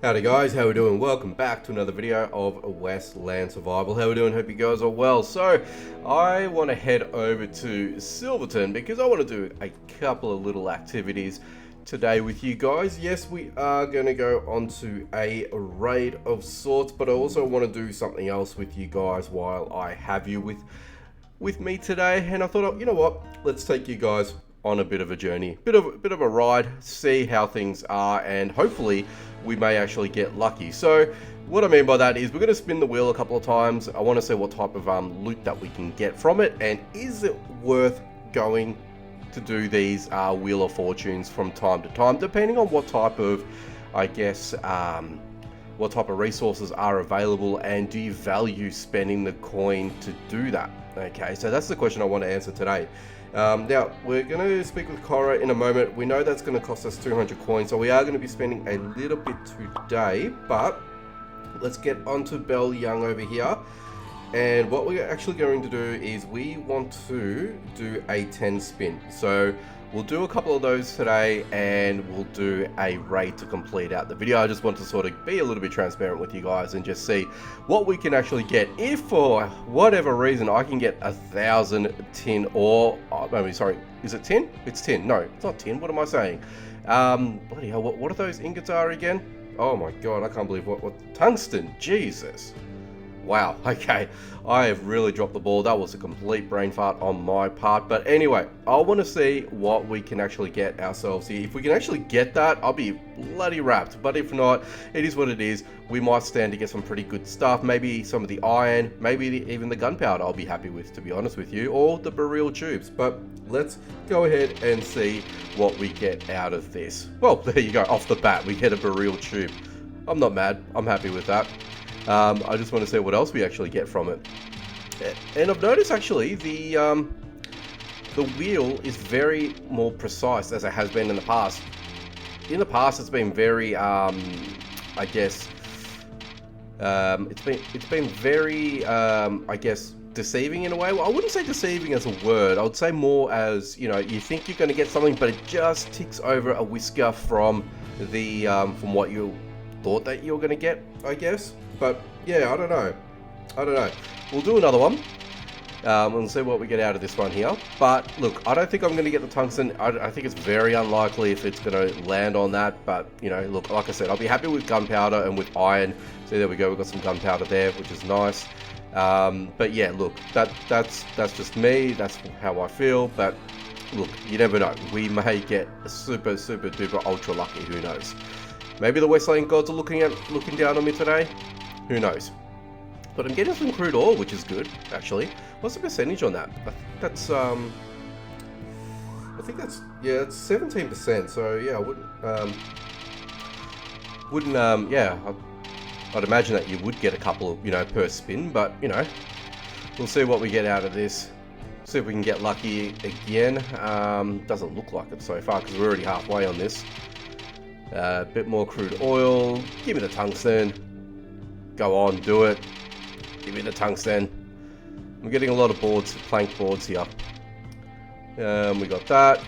Howdy guys, how we doing? Welcome back to another video of Westland Survival. How we doing? Hope you guys are well. So, I want to head over to Silverton because I want to do a couple of little activities today with you guys. Yes, we are going to go onto a raid of sorts, but I also want to do something else with you guys while I have you with me today. And I thought, you know what? Let's take you guys on a bit of a journey, bit of a ride, see how things are, and hopefully we may actually get lucky. So what I mean by that is we're going to spin the wheel a couple of times. I want to see what type of loot that we can get from it, and is it worth going to do these Wheel of Fortunes from time to time, depending on what type of, I guess, what type of resources are available, and do you value spending the coin to do that? Okay, so that's the question I want to answer today. Now, we're going to speak with Cora in a moment. We know that's going to cost us 200 coins, so we are going to be spending a little bit today, but let's get onto Belle Young over here. And what we're actually going to do is we want to do a 10 spin. So we'll do a couple of those today, and we'll do a raid to complete out the video. I just want to sort of be a little bit transparent with you guys and just see what we can actually get. If for whatever reason I can get 1,000 tin, or sorry, is it tin? It's tin. No, it's not tin. What am I saying? Bloody hell, what are those ingots are again? Oh my god, I can't believe what tungsten. Jesus. Wow, okay, I have really dropped the ball. That was a complete brain fart on my part. But anyway, I want to see what we can actually get ourselves here. If we can actually get that, I'll be bloody wrapped. But if not, it is what it is. We might stand to get some pretty good stuff. Maybe some of the iron, maybe even the gunpowder I'll be happy with, to be honest with you. Or the burial tubes. But let's go ahead and see what we get out of this. Well, there you go. Off the bat, we get a burial tube. I'm not mad. I'm happy with that. I just want to see what else we actually get from it. And I've noticed actually the wheel is very more precise as it has been in the past. In the past it's been very I guess it's been very I guess deceiving in a way. Well, I wouldn't say deceiving as a word. I would say more as, you know, you think you're going to get something, but it just ticks over a whisker from the from what you thought that you were going to get, I guess. But yeah, I don't know. We'll do another one. We'll see what we get out of this one here. But look, I don't think I'm going to get the tungsten. I think it's very unlikely if it's going to land on that. But, you know, look, like I said, I'll be happy with gunpowder and with iron. So there we go. We've got some gunpowder there, which is nice. But yeah, look, that's just me. That's how I feel. But look, you never know. We may get super duper ultra lucky. Who knows? Maybe the Westland gods are looking down on me today. Who knows? But I'm getting some crude oil, which is good, actually. What's the percentage on that? I think that's yeah, it's 17%. So yeah, I wouldn't yeah, I'd imagine that you would get a couple, you know, per spin. But you know, we'll see what we get out of this. See if we can get lucky again. Doesn't look like it so far because we're already halfway on this. A bit more crude oil. Give me the tungsten. Go on, do it. Give me the tungsten. I'm getting a lot of boards, plank boards here. We got that.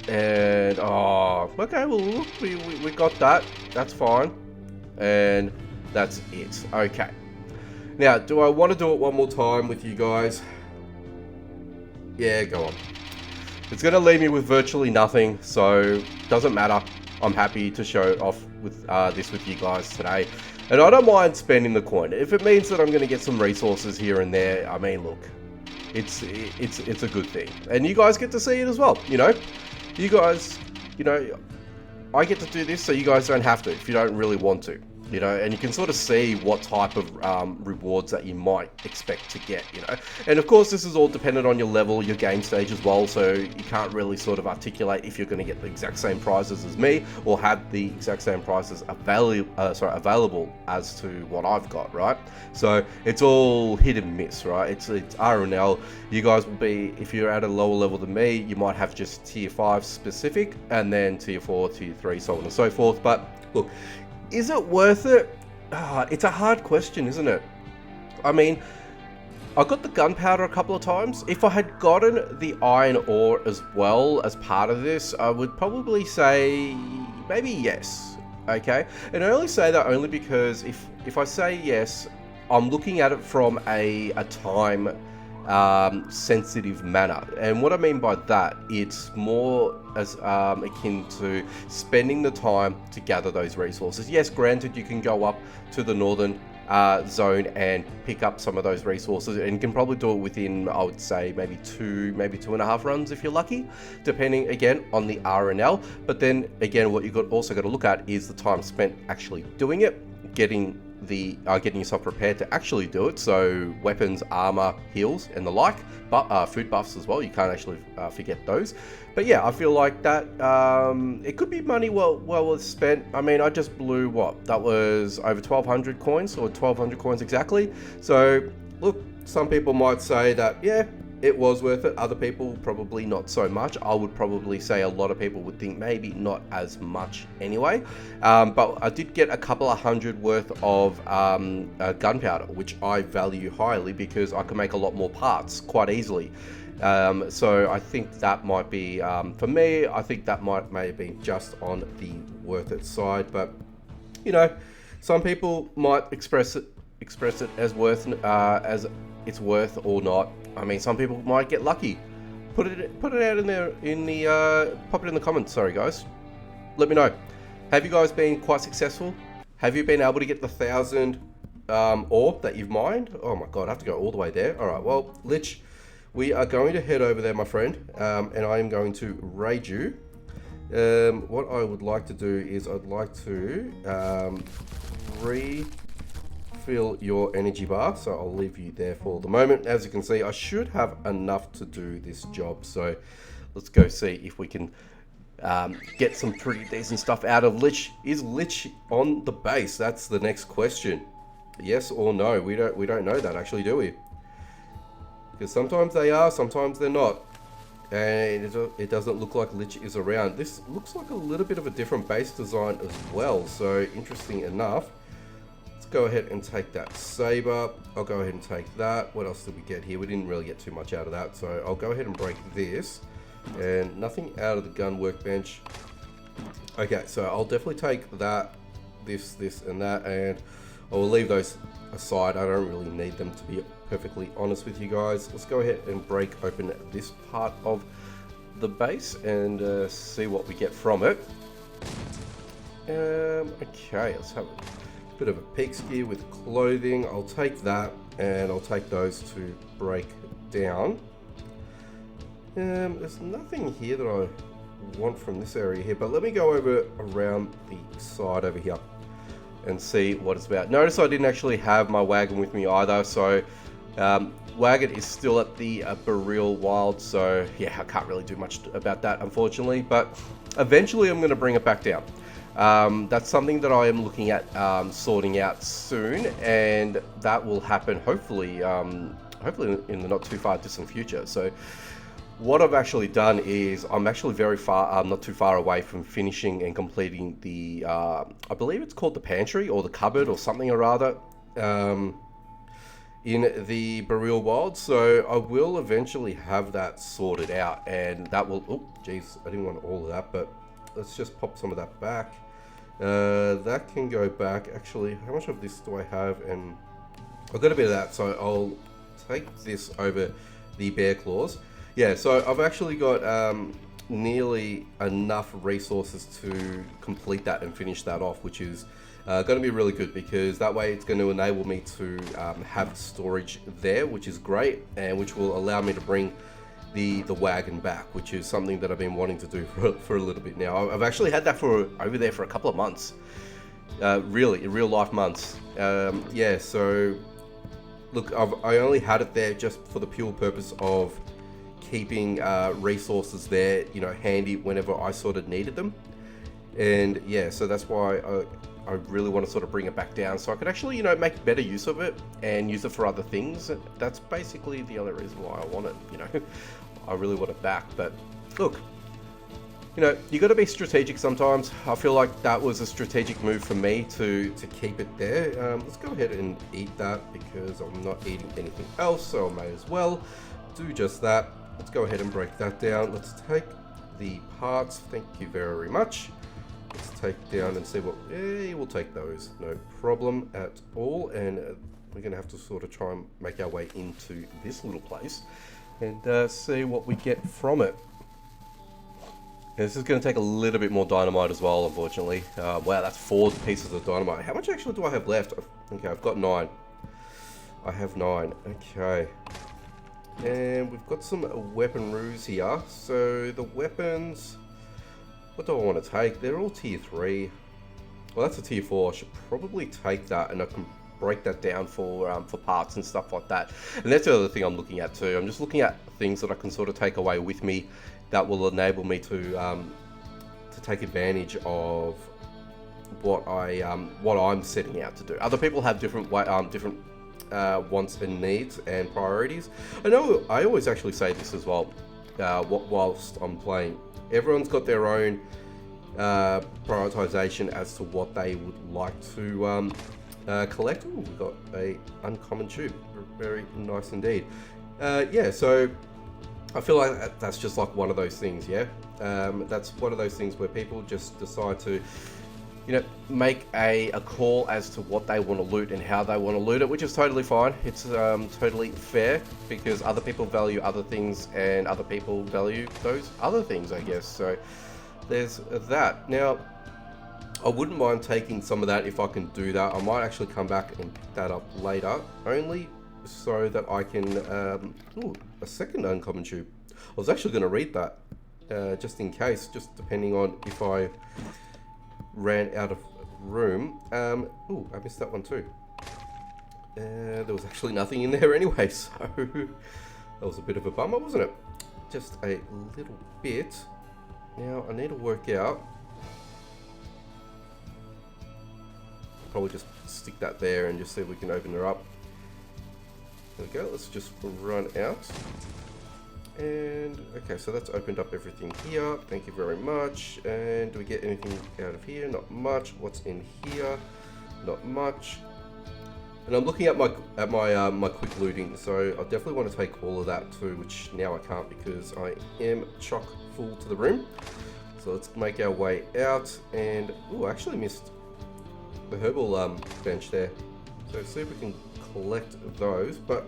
And, oh, okay, well, look, we got that. That's fine. And that's it. Okay. Now, do I want to do it one more time with you guys? Yeah, go on. It's going to leave me with virtually nothing, so doesn't matter. I'm happy to show off with this with you guys today. And I don't mind spending the coin. If it means that I'm going to get some resources here and there, I mean, look, it's a good thing. And you guys get to see it as well, you know? You guys, you know, I get to do this so you guys don't have to if you don't really want to. You know, and you can sort of see what type of rewards that you might expect to get, you know. And of course, this is all dependent on your level, your game stage as well, so you can't really sort of articulate if you're going to get the exact same prizes as me or have the exact same prizes available as to what I've got, right? So it's all hit and miss, right? It's R and L. You guys will be, if you're at a lower level than me, you might have just tier 5 specific, and then tier 4, tier 3, so on and so forth. But look, is it worth it? It's a hard question, isn't it? I mean, I got the gunpowder a couple of times. If I had gotten the iron ore as well as part of this, I would probably say maybe yes. Okay, and I only say that only because if I say yes, I'm looking at it from a time sensitive manner, and what I mean by that, it's more as akin to spending the time to gather those resources. Yes, granted, you can go up to the northern zone and pick up some of those resources, and you can probably do it within, I would say, maybe 2.5 runs if you're lucky, depending again on the RNL. But then again, what you also got to look at is the time spent actually doing it, getting yourself prepared to actually do it. So weapons, armor, heals, and the like, but food buffs as well. You can't actually forget those. But yeah, I feel like that it could be money well spent. I mean, I just blew what? That was over 1,200 coins, or 1,200 coins exactly. So look, some people might say that, yeah, it was worth it. Other people probably not so much. I would probably say a lot of people would think maybe not as much anyway. But I did get a couple of hundred worth of gunpowder, which I value highly because I can make a lot more parts quite easily. So I think that might be, for me, I think that may have been just on the worth it side. But, you know, some people might express it as as it's worth or not. I mean, some people might get lucky. Put it out in the pop it in the comments. Sorry guys, let me know. Have you guys been quite successful? Have you been able to get the 1,000 ore that you've mined? Oh my god, I have to go all the way there. All right, well, Litch, we are going to head over there, my friend, and I am going to raid you. What I would like to do is I'd like to refill your energy bar, so I'll leave you there for the moment. As you can see, I should have enough to do this job, so let's go see if we can get some pretty decent stuff out of Litch. Is Litch on the base? That's the next question. Yes or no? We don't know that actually, do we? Because sometimes they are, sometimes they're not. And it doesn't look like Litch is around. This looks like a little bit of a different base design as well, so interesting enough. Let's go ahead and take that saber. I'll go ahead and take that. What else did we get here? We didn't really get too much out of that, so I'll go ahead and break this. And nothing out of the gun workbench. Okay, so I'll definitely take that, this, and that, and I will leave those aside. I don't really need them, to be perfectly honest with you guys. Let's go ahead and break open this part of the base and see what we get from it. Okay, let's have a bit of a peek ski with clothing. I'll take that, and I'll take those to break down. There's nothing here that I want from this area here, but let me go over around the side over here and see what it's about. Notice I didn't actually have my wagon with me either, so wagon is still at the Burial Wild, so yeah, I can't really do much about that, unfortunately, but eventually I'm going to bring it back down. That's something that I am looking at sorting out soon, and that will happen hopefully in the not too far distant future. So what I've actually done is I'm actually very far, not too far away from finishing and completing the, I believe it's called the pantry or the cupboard or something or other, in the Burial Wild. So I will eventually have that sorted out, and that will, oh geez, I didn't want all of that, but let's just pop some of that back. That can go back. Actually, how much of this do I have? And I've got a bit of that, so I'll take this over the bear claws. Yeah, so I've actually got nearly enough resources to complete that and finish that off, which is going to be really good, because that way it's going to enable me to have storage there, which is great, and which will allow me to bring the wagon back, which is something that I've been wanting to do for a little bit now. I've actually had that for over there for a couple of months, really, real life months. Yeah, so look, I only had it there just for the pure purpose of keeping resources there, you know, handy whenever I sort of needed them. And yeah, so that's why I really want to sort of bring it back down, so I could actually, you know, make better use of it and use it for other things. That's basically the only reason why I want it, you know. I really want it back. But look, you know, you got to be strategic sometimes. I feel like that was a strategic move for me to keep it there. Let's go ahead and eat that, because I'm not eating anything else, so I may as well do just that. Let's go ahead and break that down. Let's take the parts. Thank you very much. let's take down and see what, we'll take those, no problem at all. And we're gonna have to sort of try and make our way into this little place and see what we get from it. And this is going to take a little bit more dynamite as well, unfortunately. Wow, that's 4 pieces of dynamite. How much actually do I have left? Okay, I've got 9. I have 9. Okay. And we've got some weaponroos here. So the weapons, what do I want to take? They're all tier 3. Well, that's a tier 4. I should probably take that, and I can break that down for parts and stuff like that. And that's the other thing I'm looking at too. I'm just looking at things that I can sort of take away with me that will enable me to take advantage of what I'm setting out to do. Other people have different wants and needs and priorities. I know I always actually say this as well. Whilst I'm playing, everyone's got their own prioritization as to what they would like to collect. Ooh, we've got a uncommon tube. Very nice indeed. Yeah, so I feel like that's just like one of those things, yeah? That's one of those things where people just decide to, you know, make a call as to what they want to loot and how they want to loot it, which is totally fine. It's totally fair, because other people value other things and other people value those other things, I guess. So there's that. Now, I wouldn't mind taking some of that if I can do that. I might actually come back and pick that up later, only so that I can, ooh, a second uncommon tube. I was actually going to read that, just in case, just depending on if I ran out of room. Ooh, I missed that one too. There was actually nothing in there anyway, so that was a bit of a bummer, wasn't it? Just a little bit. Now, I need to work out. Probably just stick that there and just see if we can open her up. There we go, let's just run out. And okay, so that's opened up everything here. Thank you very much. And do we get anything out of here? Not much. What's in here? Not much. And I'm looking at my quick looting, so I definitely want to take all of that too, which now I can't because I am chock full to the rim. So let's make our way out. And oh, I actually missed the herbal bench there. So see if we can collect those, but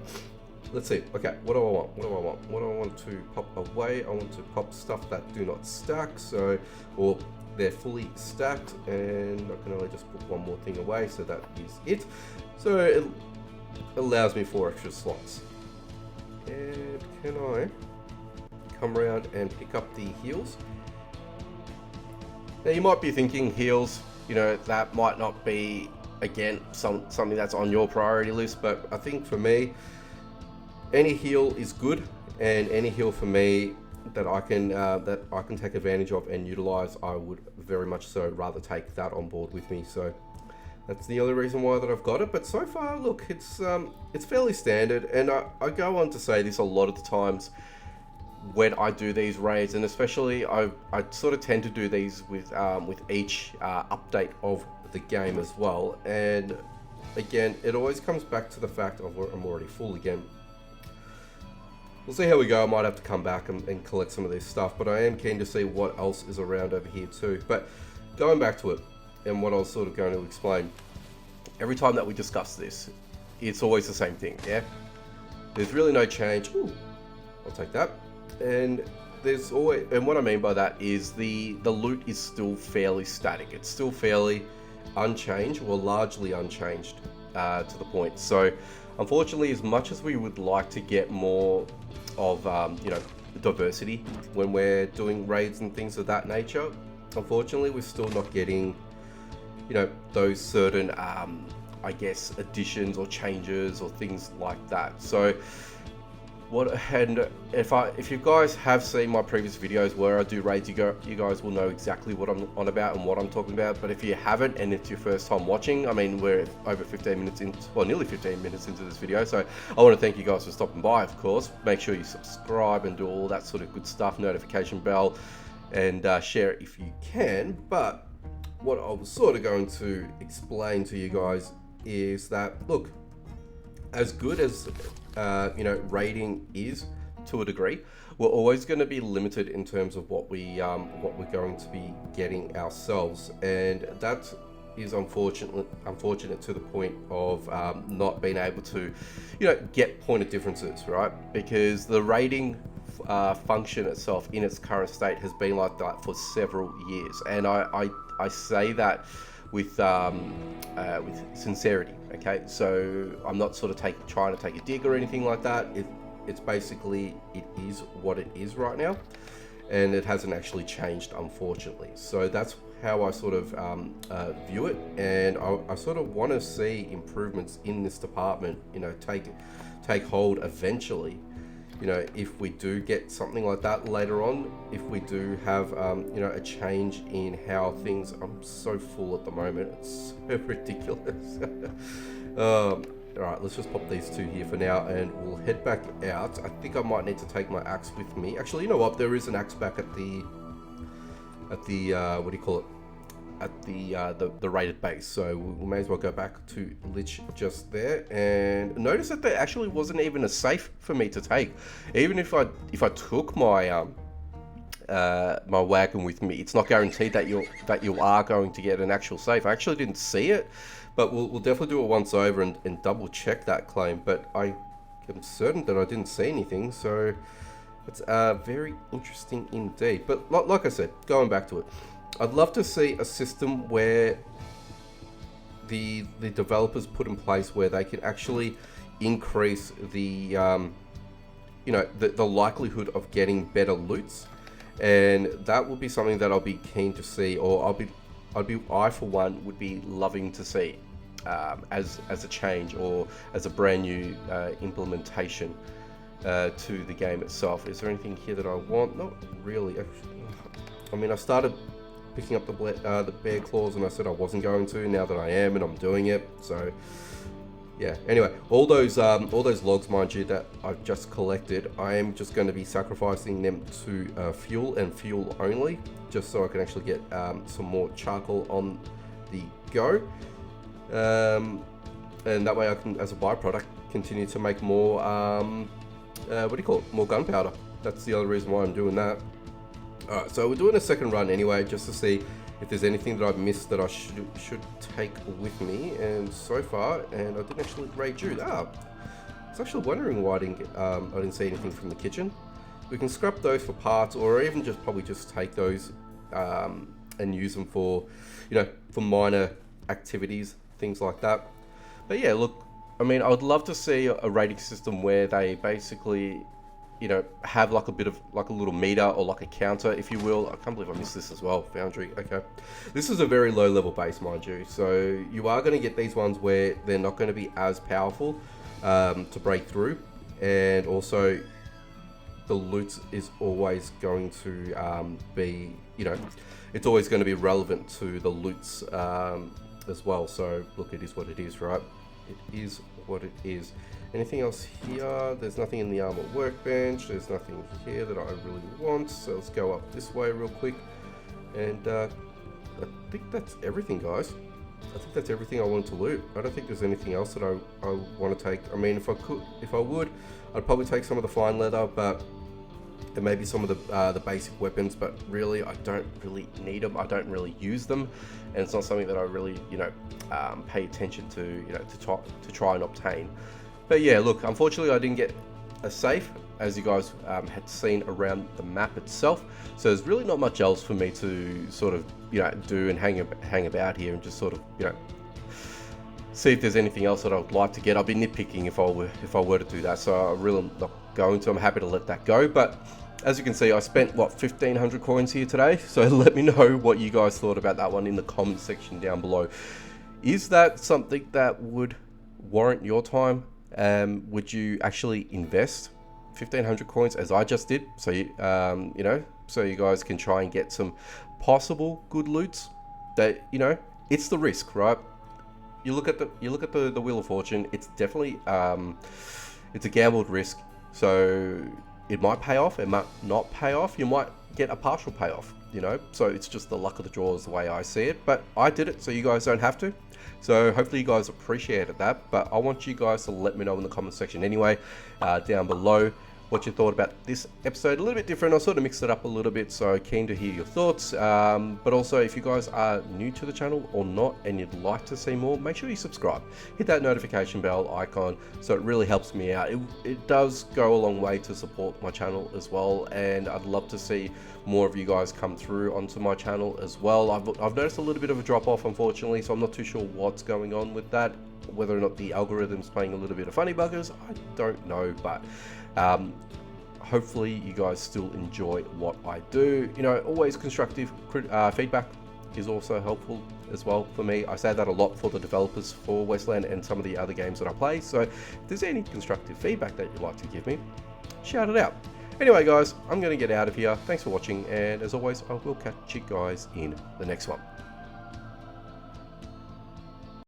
let's see. Okay, what do I want? What do I want? What do I want to pop away? I want to pop stuff that do not stack, so, or they're fully stacked, and I can only just put one more thing away, so that is it. So it allows me 4 extra slots. And can I come around and pick up the heals? Now you might be thinking heals, you know, that might not be, again, something that's on your priority list, but I think for me, any heal is good, and any heal for me that I can take advantage of and utilize, I would very much so rather take that on board with me. So that's the only reason why that I've got it. But so far, look, it's fairly standard, and I go on to say this a lot of the times when I do these raids, and especially I sort of tend to do these with each update of the game as well. And again, it always comes back to the fact of I'm already full again. We'll see how we go. I might have to come back and collect some of this stuff, but I am keen to see what else is around over here too. But going back to it, and what I was sort of going to explain, every time that we discuss this, it's always the same thing, yeah? There's really no change. Ooh, I'll take that. And there's always, and what I mean by that is the loot is still fairly static. It's still fairly unchanged, or largely unchanged to the point. So unfortunately, as much as we would like to get more of you know, diversity when we're doing raids and things of that nature, unfortunately we're still not getting, you know, those certain I guess additions or changes or things like that. So and if you guys have seen my previous videos where I do raids, you guys will know exactly what I'm on about and what I'm talking about. But if you haven't, and it's your first time watching, I mean, we're over 15 minutes into, well, nearly 15 minutes into this video, so I want to thank you guys for stopping by. Of course, make sure you subscribe and do all that sort of good stuff, notification bell, and share it if you can. But what I was sort of going to explain to you guys is that, look, as good as you know, raiding is to a degree, we're always going to be limited in terms of what we're going to be getting ourselves, and that is unfortunate to the point of not being able to, get pointed differences, right? Because the rating function itself in its current state has been like that for several years, and I say that with sincerity. Okay, so I'm not sort of trying to take a dig or anything like that. It's basically, it is what it is right now, and it hasn't actually changed, unfortunately. So that's how I sort of view it, and I sort of want to see improvements in this department, take hold eventually. If we do get something like that later on, if we do have, a change in how things, I'm so full at the moment, it's so ridiculous. All right, let's just pop these two here for now, and we'll head back out. I think I might need to take my axe with me. Actually, you know what? There is an axe back at the what do you call it? At the rated base. So we may as well go back to Litch just there. And notice that there actually wasn't even a safe for me to take. Even if I took my my wagon with me, it's not guaranteed that you are going to get an actual safe. I actually didn't see it. But we'll definitely do it once over and double check that claim. But I am certain that I didn't see anything, so it's very interesting indeed. But like I said, going back to it, I'd love to see a system where the developers put in place where they can actually increase the the likelihood of getting better loots, and that would be something that I'll be keen to see, or I for one would be loving to see as a change or as a brand new implementation to the game itself. Is there anything here that I want? Not really. I mean, I started picking up the bear claws, and I said I wasn't going to. Now that I am, and I'm doing it. So yeah. Anyway, all those logs, mind you, that I've just collected, I am just going to be sacrificing them to fuel and fuel only, just so I can actually get some more charcoal on the go, and that way I can, as a byproduct, continue to make more what do you call it? More gunpowder. That's the other reason why I'm doing that. Alright, so we're doing a second run anyway, just to see if there's anything that I've missed that I should take with me. And so far, and I didn't actually raid you. I was actually wondering why I didn't see anything from the kitchen. We can scrap those for parts, or even probably just take those and use them for, for minor activities, things like that. But yeah, look, I mean, I would love to see a rating system where they basically, have like a bit of like a little meter or like a counter, if you will. I can't believe I missed this as well. Foundry. Okay, this is a very low level base, mind you, so you are going to get these ones where they're not going to be as powerful to break through, and also the loot is always going to be, it's always going to be relevant to the loots as well. So look, it is what it is, right? It is what it is. Anything else here? There's nothing in the armor workbench. There's nothing here that I really want. So let's go up this way real quick. And I think that's everything, guys. I think that's everything I wanted to loot. I don't think there's anything else that I want to take. I mean, if I would, I'd probably take some of the fine leather, but and maybe some of the basic weapons. But really, I don't really need them. I don't really use them, and it's not something that I really, pay attention to, to try and obtain. But yeah, look, unfortunately I didn't get a safe, as you guys had seen around the map itself. So there's really not much else for me to sort of, do and hang about here and just sort of, see if there's anything else that I would like to get. I'd be nitpicking if I were to do that. So I'm really not going to. I'm happy to let that go. But as you can see, I spent, 1,500 coins here today. So let me know what you guys thought about that one in the comment section down below. Is that something that would warrant your time? Would you actually invest 1,500 coins as I just did? So so you guys can try and get some possible good loots. That it's the risk, right? You look at the Wheel of Fortune. It's definitely it's a gambled risk. So it might pay off. It might not pay off. You might get a partial payoff. So it's just the luck of the draw is the way I see it. But I did it, so you guys don't have to. So hopefully you guys appreciated that, but I want you guys to let me know in the comment section anyway, down below, what you thought about this episode. A little bit different. I sort of mixed it up a little bit, so keen to hear your thoughts. But also, if you guys are new to the channel or not and you'd like to see more, make sure you subscribe. Hit that notification bell icon, so it really helps me out. It does go a long way to support my channel as well, and I'd love to see more of you guys come through onto my channel as well. I've noticed a little bit of a drop off, unfortunately, so I'm not too sure what's going on with that. Whether or not the algorithm's playing a little bit of funny buggers, I don't know, but hopefully you guys still enjoy what I do. You know, always constructive feedback is also helpful as well for me. I say that a lot for the developers for Westland and some of the other games that I play, so if there's any constructive feedback that you'd like to give me, shout it out. Anyway guys, I'm going to get out of here. Thanks for watching, and as always, I will catch you guys in the next one.